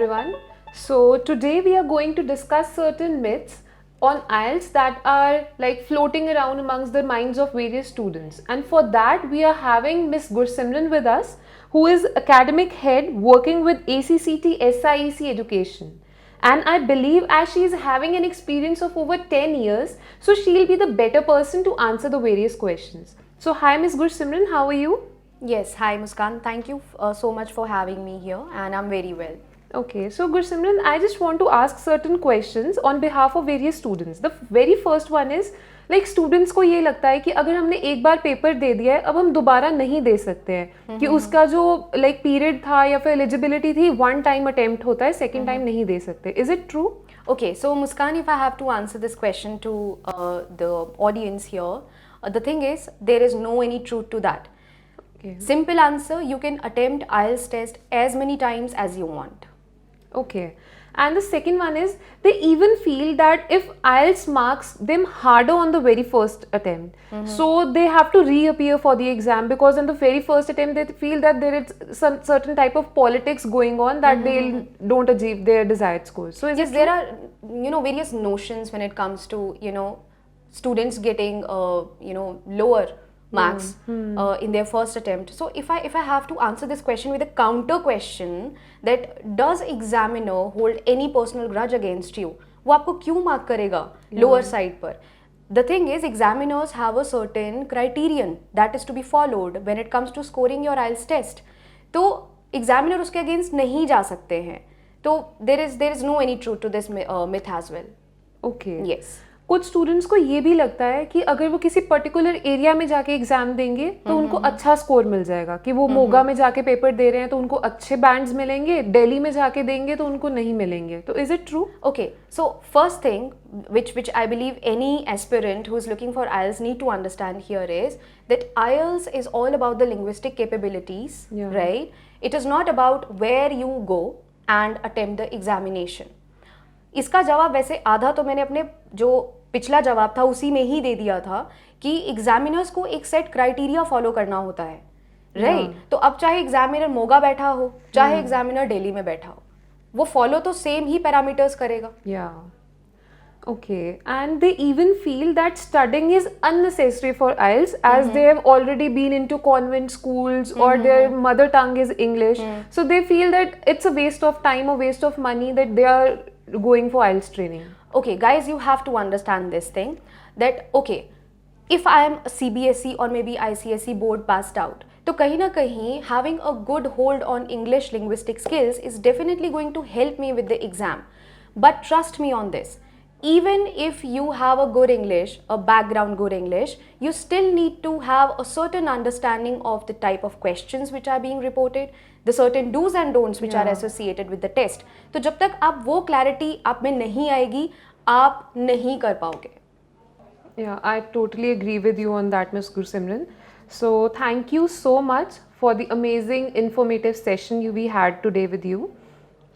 everyone. So today we are going to discuss certain myths on IELTS that are like floating around amongst the minds of various students. And for that we are having Miss Gursimran with us, who is academic head working with ACCT SIEC education. And I believe as she is having an experience of over 10 years, so she'll be the better person to answer the various questions. So hi Miss Gursimran, how are you? Yes, hi Muskan. Thank you so much for having me here, and I'm very well. Okay, so Gursimran, I just want to ask certain questions on behalf of various students. The very first one is like students को ये लगता है कि अगर हमने एक बार paper दे दिया है अब हम दोबारा नहीं दे सकते हैं कि उसका जो like period था या फिर eligibility थी one time attempt होता है second time नहीं दे सकते. Is it true? Okay, so Muskan, if I have to answer this question to the audience here, the thing is there is no any truth to that. Okay. Simple answer: you can attempt IELTS test as many times as you want. Okay. And the second one is they even feel that if IELTS marks them harder on the very first attempt, so they have to reappear for the exam because in the very first attempt they feel that there is some certain type of politics going on that they don't achieve their desired scores. So is Yes, it there are various notions when it comes to students getting lower marks in their first attempt. So if I have to answer this question with a counter question, that does examiner hold any personal grudge against you? वो आपको क्यों mark करेगा lower side पर? The thing is, examiners have a certain criterion that is to be followed when it comes to scoring your IELTS test. तो examiner उसके against नहीं जा सकते हैं. तो there is no any truth to this myth as well. Okay. Yes. कुछ students को ये भी लगता है कि अगर वो किसी पर्टिकुलर एरिया में जाके एग्जाम देंगे तो उनको अच्छा स्कोर मिल जाएगा, कि वो मोगा में जाके पेपर दे रहे हैं तो उनको अच्छे बैंड्स मिलेंगे, दिल्ली में जाके देंगे तो उनको नहीं मिलेंगे. तो is it true? Okay, so first thing which I believe any aspirant who is looking for IELTS need to understand here is that IELTS is all about the linguistic capabilities, right? It is not about where you go and attempt the examination. इसका जवाब वैसे आधा तो मैंने अपने जो पिछला जवाब था उसी में ही दे दिया था कि एग्जामिनर्स को एक सेट क्राइटेरिया फॉलो करना होता है, राइट? तो अब चाहे एग्जामिनर मोगा बैठा हो चाहे एग्जामिनर दिल्ली में बैठा हो, वो फॉलो तो सेम ही पैरामीटर्स करेगा. Yeah. Okay. And they even feel that studying is unnecessary for IELTS as they have already been into convent schools or their mother tongue is English. So they feel that it's a waste of time or waste of money that they are going for IELTS training. Okay, guys, you have to understand this thing that okay, if I am a CBSE or maybe ICSE board passed out, तो कहीं ना कहीं having a good hold on English linguistic skills is definitely going to help me with the exam. But trust me on this, even if you have a good English, a background good English, you still need to have a certain understanding of the type of questions which are being reported, the certain do's and don'ts which are associated with the test. तो जब तक आप वो clarity आप में नहीं आएगी, आप नहीं कर पाओगे. Yeah, I totally agree with you on that, Ms. Gursimran. So thank you so much for the amazing informative session we had today with you.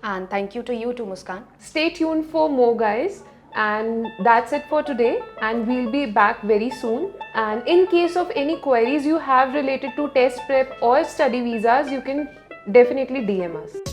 And thank you to you too, Muskan. Stay tuned for more, guys. And that's it for today, and we'll be back very soon. And in case of any queries you have related to test prep or study visas, you can definitely DM us.